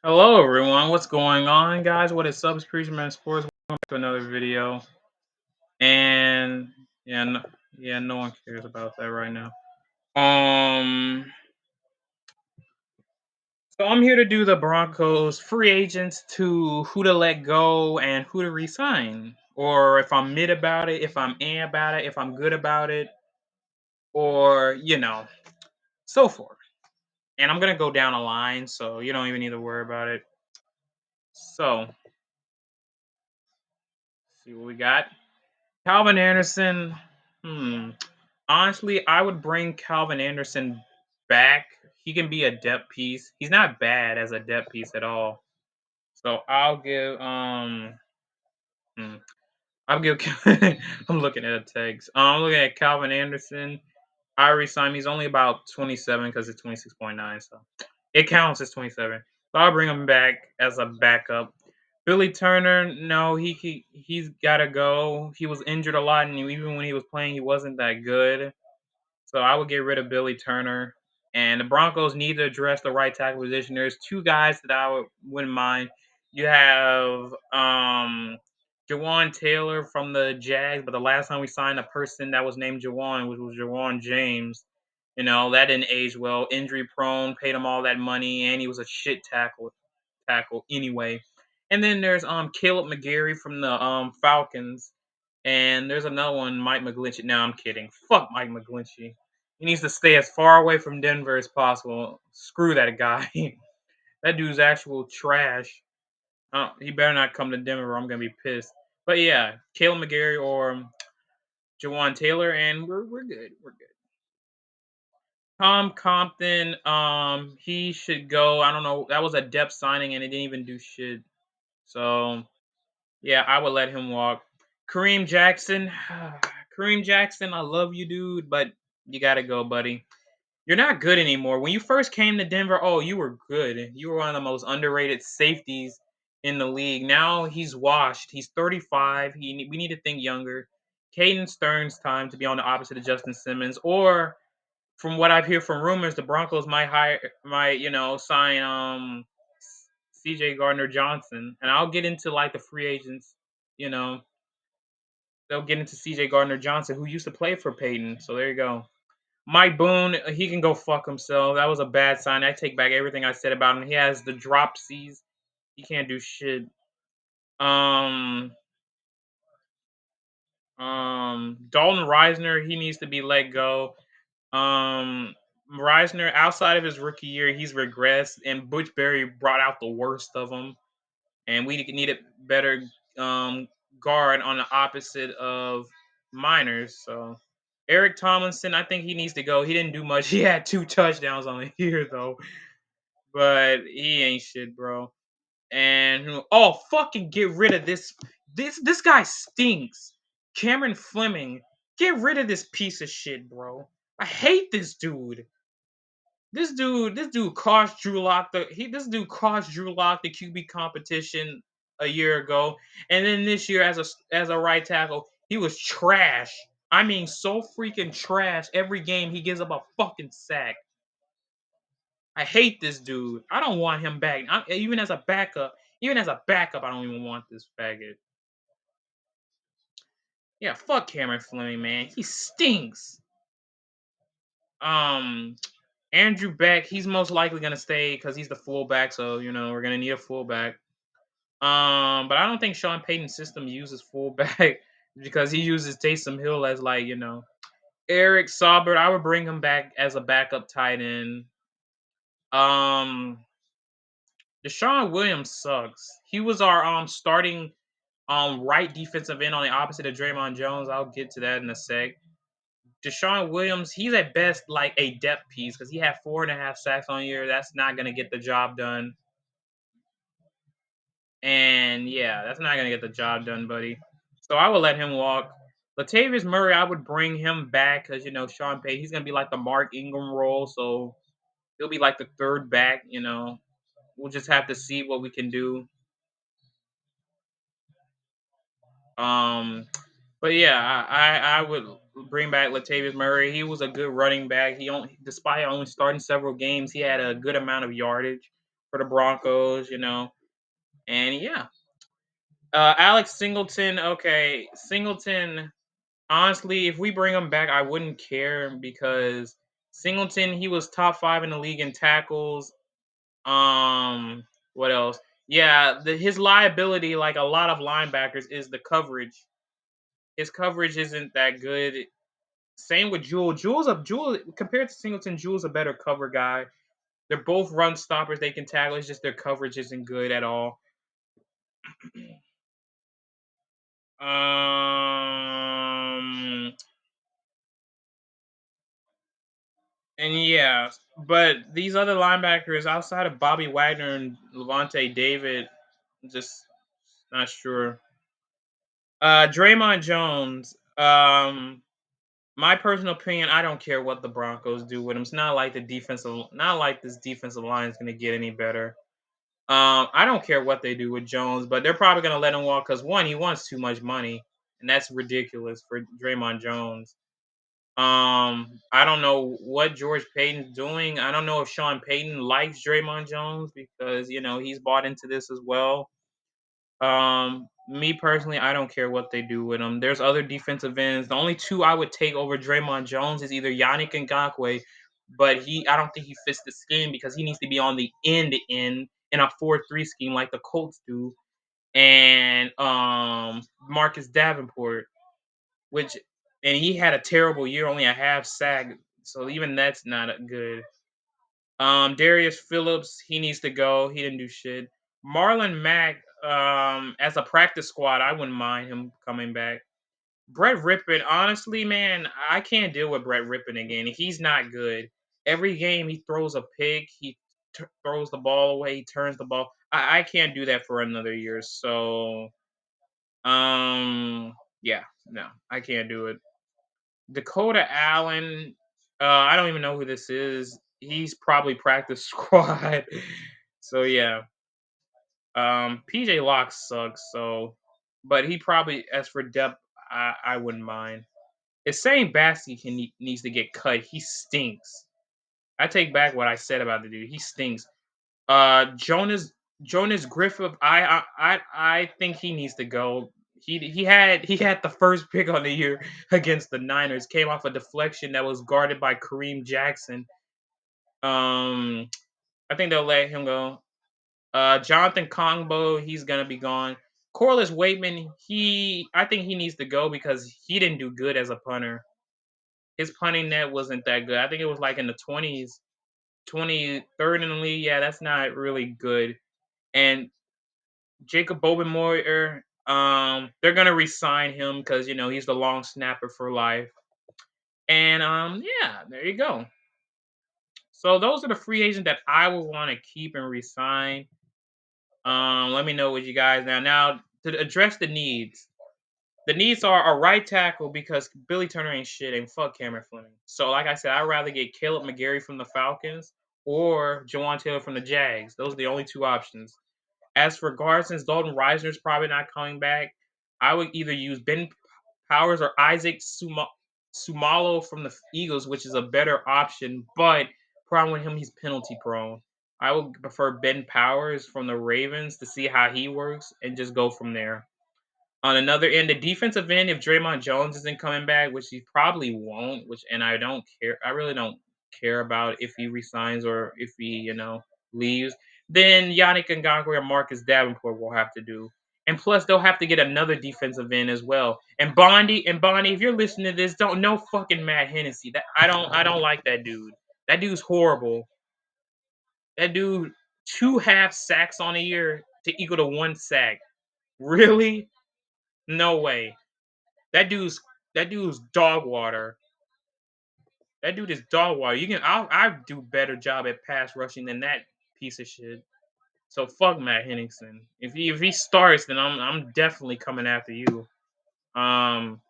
Hello, everyone. What's going on, guys? What is up, it's Preacherman Sports? Welcome to another video. And yeah, no one cares about that right now. So I'm here to do the Broncos free agents to who to let go and who to resign, or if I'm mid about it, if I'm about it, if I'm good about it, or so forth. And I'm gonna go down a line, so you don't even need to worry about it. So, see what we got. Calvin Anderson. Hmm. Honestly, I would bring Calvin Anderson back. He can be a depth piece. He's not bad as a depth piece at all. So I'll give hmm, I'll give I'm looking at a text. I'm looking at Calvin Anderson. I resign him. He's only about 27 because it's 26.9, so it counts as 27. So I'll bring him back as a backup. Billy Turner, no, he's got to go. He was injured a lot, and even when he was playing, he wasn't that good. So I would get rid of Billy Turner. And the Broncos need to address the right tackle position. There's two guys that wouldn't mind. You have Jawan Taylor from the Jags, but the last time we signed a person that was named Jawan, which was Jawan James, that didn't age well. Injury prone, paid him all that money, and he was a shit tackle anyway. And then there's Caleb McGarry from the Falcons. And there's another one, Mike McGlinchey. No, I'm kidding. Fuck Mike McGlinchey. He needs to stay as far away from Denver as possible. Screw that guy. That dude's actual trash. He better not come to Denver or I'm gonna be pissed. But yeah, Caleb McGarry or Jawan Taylor, and we're good. We're good. Tom Compton, he should go. I don't know. That was a depth signing and it didn't even do shit. So yeah, I would let him walk. Kareem Jackson. Kareem Jackson, I love you, dude, but you gotta go, buddy. You're not good anymore. When you first came to Denver, oh, you were good. You were one of the most underrated safeties in the league. Now he's washed. He's 35. We need to think younger. Caden Stern's time to be on the opposite of Justin Simmons. Or from what I've heard from rumors, the Broncos might sign CJ Gardner Johnson. And I'll get into like the free agents, you know. They'll get into CJ Gardner Johnson, who used to play for Peyton. So there you go. Mike Boone, he can go fuck himself. That was a bad sign. I take back everything I said about him. He has the dropsies. He can't do shit. Um, Dalton Reisner, he needs to be let go. Reisner, outside of his rookie year, he's regressed, and Butch Berry brought out the worst of him. And we needed better guard on the opposite of Miners. So Eric Tomlinson, I think he needs to go. He didn't do much. He had 2 touchdowns on the year though, but he ain't shit, bro. And fucking get rid of this guy stinks. Cameron Fleming, get rid of this piece of shit, bro. I hate this dude. This dude cost Drew Lock this dude cost Drew Lock the QB competition a year ago, and then this year as a right tackle, he was trash. I mean, so freaking trash. Every game he gives up a fucking sack. I hate this dude. I don't want him back. Even as a backup, I don't even want this faggot. Yeah, fuck Cameron Fleming, man. He stinks. Um, Andrew Beck, he's most likely gonna stay because he's the fullback. So we're gonna need a fullback. But I don't think Sean Payton's system uses fullback because he uses Taysom Hill as Eric Saubert. I would bring him back as a backup tight end. Um, Deshaun Williams sucks. He was our starting right defensive end on the opposite of Draymond Jones. I'll get to that in a sec. Deshaun Williams, he's at best like a depth piece because he had 4.5 sacks on year. That's not gonna get the job done. And yeah, that's not gonna get the job done, buddy. So I would let him walk. Latavius Murray, I would bring him back because Sean Payton, he's gonna be like the Mark Ingram role, so he'll be like the third back. We'll just have to see what we can do. Um, but yeah, I would bring back Latavius Murray. He was a good running back. Despite only starting several games, he had a good amount of yardage. for the Broncos, and yeah. Alex Singleton, okay, Singleton. Honestly, if we bring him back, I wouldn't care because Singleton, he was top 5 in the league in tackles. What else? Yeah, his liability, like a lot of linebackers, is the coverage. His coverage isn't that good. Same with Jewel. Jewel compared to Singleton, Jewel's a better cover guy. They're both run stoppers. They can tackle. It's just their coverage isn't good at all. Um, and yeah, but these other linebackers outside of Bobby Wagner and Levante David, just not sure. Draymond Jones. My personal opinion, I don't care what the Broncos do with him. It's not like this defensive line is going to get any better. I don't care what they do with Jones, but they're probably going to let him walk because one, he wants too much money, and that's ridiculous for Draymond Jones. I don't know what George Payton's doing. I don't know if Sean Payton likes Draymond Jones because he's bought into this as well. Me personally, I don't care what they do with him. There's other defensive ends. The only two I would take over Draymond Jones is either Yannick Ngakoue, but I don't think he fits the scheme because he needs to be on the end in a 4-3 scheme like the Colts do, and Marcus Davenport, which and he had a terrible year, only a half sack, so even that's not good. Darius Phillips, he needs to go. He didn't do shit. Marlon Mack, as a practice squad, I wouldn't mind him coming back. Brett Rippon, honestly, man, I can't deal with Brett Rippon again. He's not good. Every game he throws a pick, he throws the ball away, he turns the ball. I can't do that for another year. So, yeah, no, I can't do it. Dakota Allen, I don't even know who this is. He's probably practice squad. So yeah. PJ Locke sucks, but he probably as for depth, I wouldn't mind. If Sane Bassey needs to get cut, he stinks. I take back what I said about the dude. He stinks. Jonas Griffith, I think he needs to go. He had the first pick on the year against the Niners. Came off a deflection that was guarded by Kareem Jackson. I think they'll let him go. Jonathan Kongbo, he's gonna be gone. Corliss Waitman, I think he needs to go because he didn't do good as a punter. His punting net wasn't that good. I think it was like in the 20s, 23rd in the league. Yeah, that's not really good. And Jacob Bobenmoyer, they're gonna resign him because he's the long snapper for life. And yeah, there you go. So those are the free agents that I would want to keep and resign. Let me know what you guys now to address the needs. The needs are a right tackle because Billy Turner ain't shit and fuck Cameron Fleming. So like I said, I'd rather get Caleb McGarry from the Falcons or Jawan Taylor from the Jags. Those are the only two options. As for guards, since Dalton Reisner's probably not coming back, I would either use Ben Powers or Isaac Sumalo from the Eagles, which is a better option. But problem with him, he's penalty prone. I would prefer Ben Powers from the Ravens to see how he works and just go from there. On another end, the defensive end, if Draymond Jones isn't coming back, which he probably won't, and I don't care, I really don't care about if he resigns or if he leaves, then Yannick Ngakoue or Marcus Davenport will have to do. And plus, they'll have to get another defensive end as well. And Bonnie, if you're listening to this, don't no fucking Matt Hennessy. That I don't like that dude. That dude's horrible. That dude, 2 half sacks on a year to equal to 1 sack. Really? No way. That dude's that dude's dog water. That dude is dog water. I do better job at pass rushing than that piece of shit. So fuck Matt Henningsen. If he starts, then I'm definitely coming after you. Um,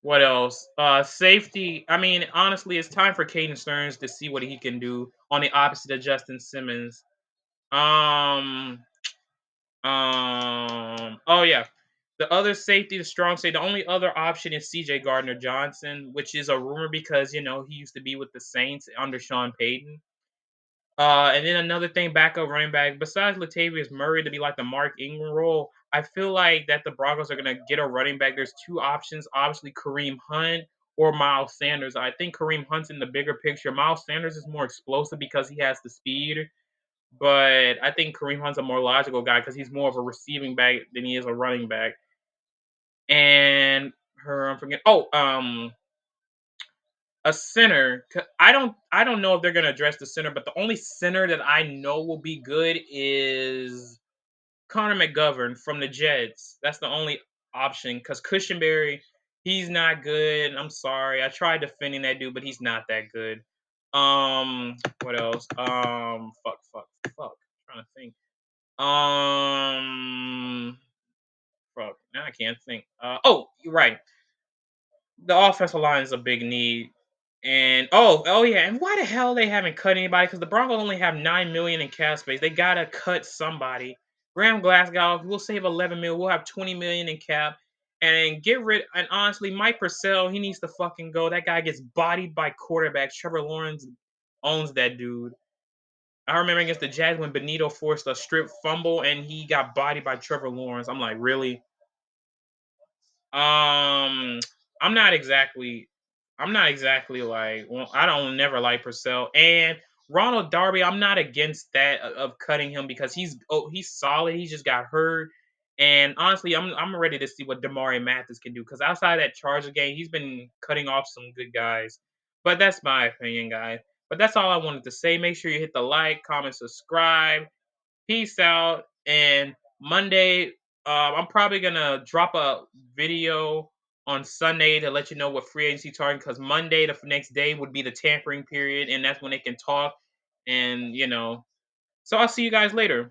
what else? Safety. I mean, honestly, it's time for Caden Stearns to see what he can do on the opposite of Justin Simmons. Um, oh yeah. The other safety, the strong safety, the only other option is CJ Gardner Johnson, which is a rumor because he used to be with the Saints under Sean Payton. And then another thing, backup running back, besides Latavius Murray to be like the Mark Ingram role, I feel like that the Broncos are gonna get a running back. There's two options, obviously Kareem Hunt or Miles Sanders. I think Kareem Hunt's in the bigger picture. Miles Sanders is more explosive because he has the speed, but I think Kareem Hunt's a more logical guy because he's more of a receiving back than he is a running back. And her, I'm forgetting. Oh, a center. I don't know if they're gonna address the center, but the only center that I know will be good is Connor McGovern from the Jets. That's the only option because Cushionberry, he's not good. I'm sorry. I tried defending that dude, but he's not that good. What else? Fuck. trying to think. Fuck. Now I can't think. Oh, you're right. The offensive line is a big need. And oh yeah, and why the hell they haven't cut anybody? Because the Broncos only have 9 million in cap space. They gotta cut somebody. Graham Glasgow, we'll save 11 mil. We'll have 20 million in cap, and get rid. And honestly, Mike Purcell, he needs to fucking go. That guy gets bodied by quarterbacks. Trevor Lawrence owns that dude. I remember against the Jags when Benito forced a strip fumble and he got bodied by Trevor Lawrence. I'm like, really? Um, I'm not exactly like, well, I don't never like Purcell and Ronald Darby. I'm not against that of cutting him because he's solid. He just got hurt, and honestly, I'm ready to see what Damari Mathis can do because outside that Charger game, he's been cutting off some good guys. But that's my opinion, guys. But that's all I wanted to say. Make sure you hit the like, comment, subscribe. Peace out. And Monday, I'm probably gonna drop a video on Sunday to let you know what free agency target. Because Monday, the next day, would be the tampering period, and that's when they can talk. And so I'll see you guys later.